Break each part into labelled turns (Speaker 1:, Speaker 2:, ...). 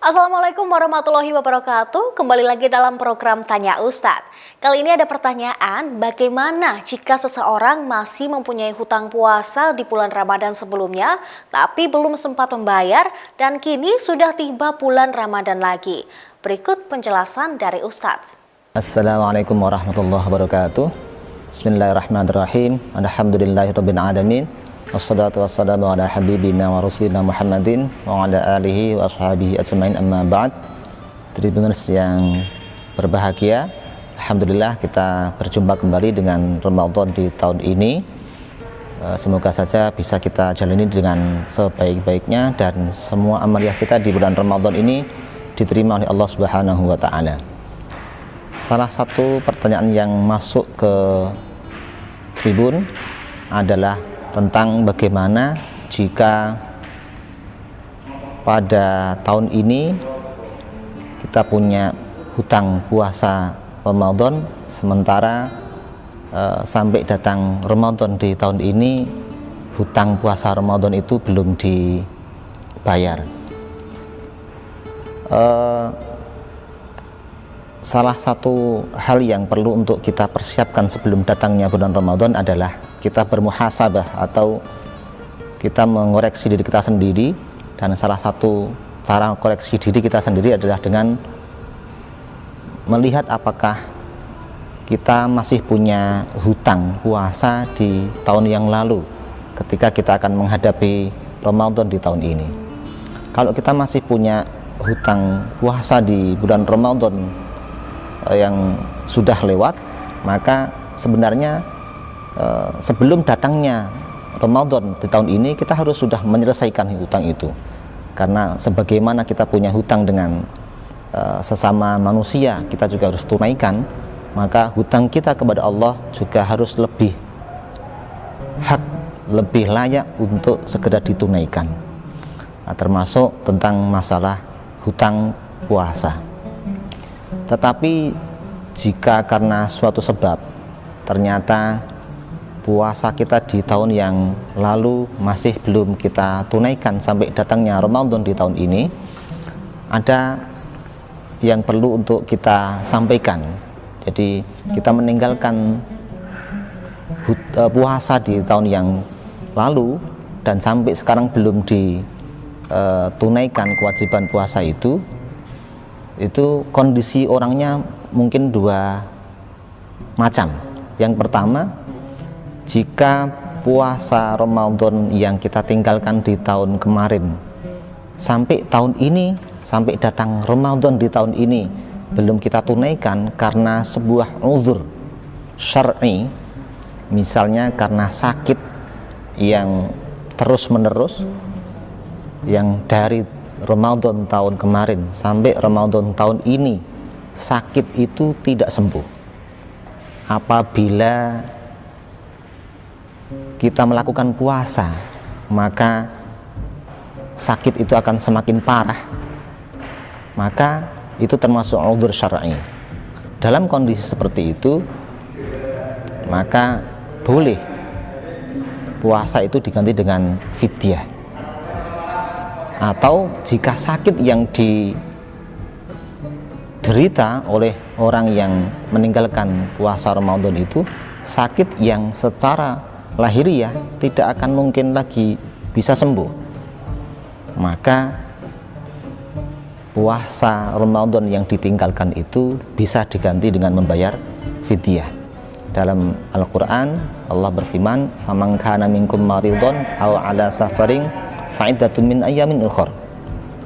Speaker 1: Assalamualaikum warahmatullahi wabarakatuh. Kembali lagi dalam program Tanya Ustadz. Kali ini ada pertanyaan, bagaimana jika seseorang masih mempunyai hutang puasa di bulan Ramadan sebelumnya, tapi belum sempat membayar dan kini sudah tiba bulan Ramadan lagi? Berikut penjelasan dari Ustadz.
Speaker 2: Assalamualaikum warahmatullahi wabarakatuh. Bismillahirrahmanirrahim. Alhamdulillahirabbil alamin. Wassalatu wassalamu ala habibina wa rasulina Muhammadin wa ala alihi wa ashabihi ajmain, amma ba'd. Tribuners yang berbahagia, alhamdulillah kita berjumpa kembali dengan Ramadan di tahun ini. Semoga saja bisa kita jalani dengan sebaik-baiknya dan semua amaliyah kita di bulan Ramadan ini diterima oleh Allah Subhanahu wa taala. Salah satu pertanyaan yang masuk ke tribun adalah tentang bagaimana jika pada tahun ini kita punya hutang puasa Ramadan, sementara sampai datang Ramadan di tahun ini hutang puasa Ramadan itu belum dibayar. Salah satu hal yang perlu untuk kita persiapkan sebelum datangnya bulan Ramadan adalah kita bermuhasabah atau kita mengoreksi diri kita sendiri, dan salah satu cara koreksi diri kita sendiri adalah dengan melihat apakah kita masih punya hutang puasa di tahun yang lalu ketika kita akan menghadapi Ramadan di tahun ini. Kalau kita masih punya hutang puasa di bulan Ramadan yang sudah lewat, maka sebenarnya sebelum datangnya Ramadan di tahun ini kita harus sudah menyelesaikan hutang itu, karena sebagaimana kita punya hutang dengan sesama manusia, kita juga harus tunaikan, maka hutang kita kepada Allah juga harus lebih hak, lebih layak untuk segera ditunaikan. Termasuk tentang masalah hutang puasa. Tetapi jika karena suatu sebab ternyata puasa kita di tahun yang lalu masih belum kita tunaikan sampai datangnya Ramadan di tahun ini, ada yang perlu untuk kita sampaikan. Jadi kita meninggalkan puasa di tahun yang lalu dan sampai sekarang belum ditunaikan kewajiban puasa itu kondisi orangnya mungkin dua macam. Yang pertama, jika puasa Ramadan yang kita tinggalkan di tahun kemarin sampai tahun ini, sampai datang Ramadan di tahun ini belum kita tunaikan karena sebuah uzur syar'i, misalnya karena sakit yang terus menerus, yang dari Ramadan tahun kemarin sampai Ramadan tahun ini sakit itu tidak sembuh. Apabila kita melakukan puasa, maka sakit itu akan semakin parah, maka itu termasuk uzur syar'i. Dalam kondisi seperti itu, maka boleh puasa itu diganti dengan fidyah. Atau jika sakit yang diderita oleh orang yang meninggalkan puasa Ramadan itu sakit yang secara lahiriah tidak akan mungkin lagi bisa sembuh, maka puasa Ramadan yang ditinggalkan itu bisa diganti dengan membayar fidyah. Dalam Al-Quran Allah berfirman, faman kana minkum maridun aw ala safarin fa'iddatun min ayyamin ukhra.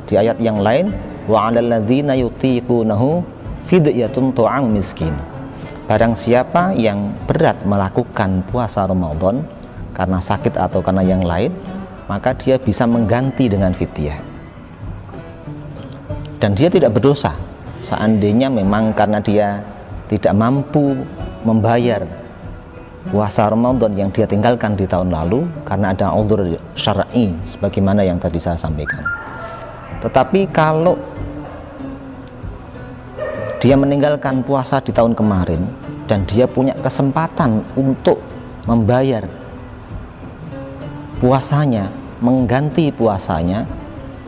Speaker 2: Di ayat yang lain, wa 'alal ladzina yutiqunahu fidyatun ta'am miskin. Barang siapa yang berat melakukan puasa Ramadan karena sakit atau karena yang lain, maka dia bisa mengganti dengan fidyah. Dan dia tidak berdosa seandainya memang karena dia tidak mampu membayar puasa Ramadan yang dia tinggalkan di tahun lalu karena ada uzur syar'i sebagaimana yang tadi saya sampaikan. Tetapi kalau dia meninggalkan puasa di tahun kemarin dan dia punya kesempatan untuk membayar puasanya, mengganti puasanya,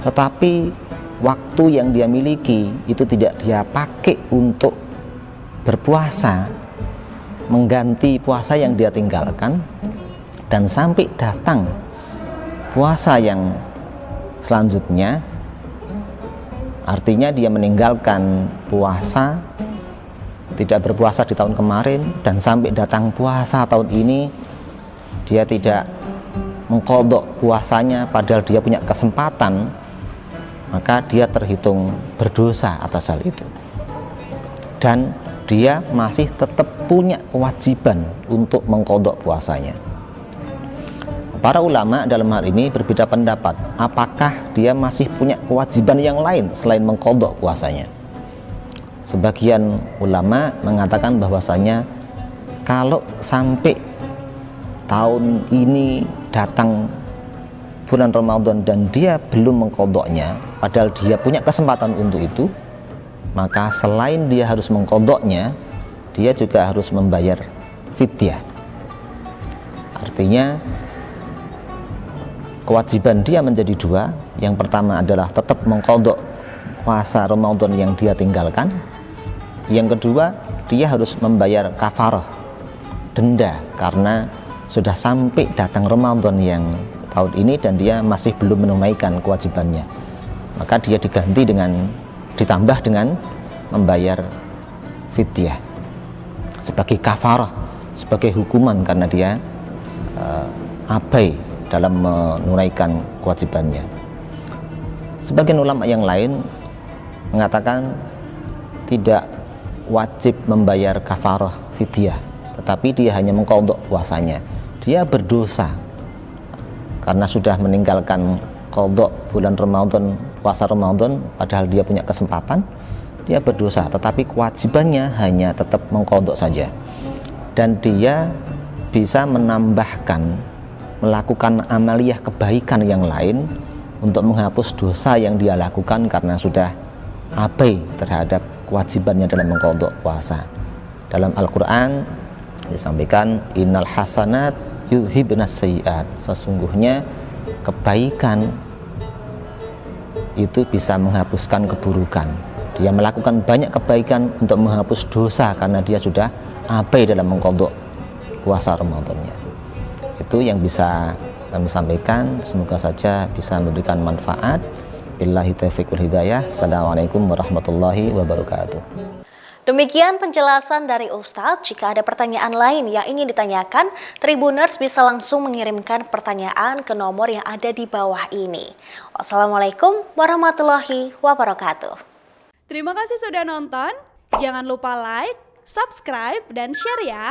Speaker 2: tetapi waktu yang dia miliki itu tidak dia pakai untuk berpuasa, mengganti puasa yang dia tinggalkan, dan sampai datang puasa yang selanjutnya, artinya dia meninggalkan puasa, tidak berpuasa di tahun kemarin, dan sampai datang puasa tahun ini dia tidak mengqadha puasanya padahal dia punya kesempatan, maka dia terhitung berdosa atas hal itu, dan dia masih tetap punya kewajiban untuk mengqadha puasanya. Para ulama dalam hal ini berbeda pendapat, apakah dia masih punya kewajiban yang lain selain mengqadha puasanya. Sebagian ulama mengatakan bahwasanya kalau sampai tahun ini datang bulan Ramadan dan dia belum mengqadhanya, padahal dia punya kesempatan untuk itu, maka selain dia harus mengqadhanya, dia juga harus membayar fidyah. Artinya kewajiban dia menjadi dua. Yang pertama adalah tetap mengqadha puasa Ramadan yang dia tinggalkan. Yang kedua, dia harus membayar kafarah, denda, karena sudah sampai datang Ramadan yang tahun ini dan dia masih belum menunaikan kewajibannya. Maka dia ditambah dengan membayar fidyah sebagai kafarah, sebagai hukuman karena dia abai dalam menunaikan kewajibannya. Sebagian ulama yang lain mengatakan tidak wajib membayar kafarah fidyah, tetapi dia hanya mengqadha puasanya. Dia berdosa karena sudah meninggalkan qadha bulan Ramadan, puasa Ramadan, padahal dia punya kesempatan. Dia berdosa, tetapi kewajibannya hanya tetap mengqadha saja, dan dia bisa menambahkan, melakukan amaliyah kebaikan yang lain untuk menghapus dosa yang dia lakukan karena sudah abai terhadap kewajibannya dalam mengqadha puasa. Dalam Al-Quran disampaikan, innal hasanat yudhibnas sayyiat, sesungguhnya kebaikan itu bisa menghapuskan keburukan. Dia melakukan banyak kebaikan untuk menghapus dosa karena dia sudah abai dalam mengqadha puasa Ramadannya. Itu yang bisa kami sampaikan, semoga saja bisa memberikan manfaat. Billahi taufiq wal hidayah. Assalamualaikum warahmatullahi wabarakatuh.
Speaker 1: Demikian penjelasan dari Ustadz. Jika ada pertanyaan lain yang ingin ditanyakan, Tribuners bisa langsung mengirimkan pertanyaan ke nomor yang ada di bawah ini. Wassalamualaikum warahmatullahi wabarakatuh.
Speaker 3: Terima kasih sudah nonton. Jangan lupa like, subscribe, dan share ya.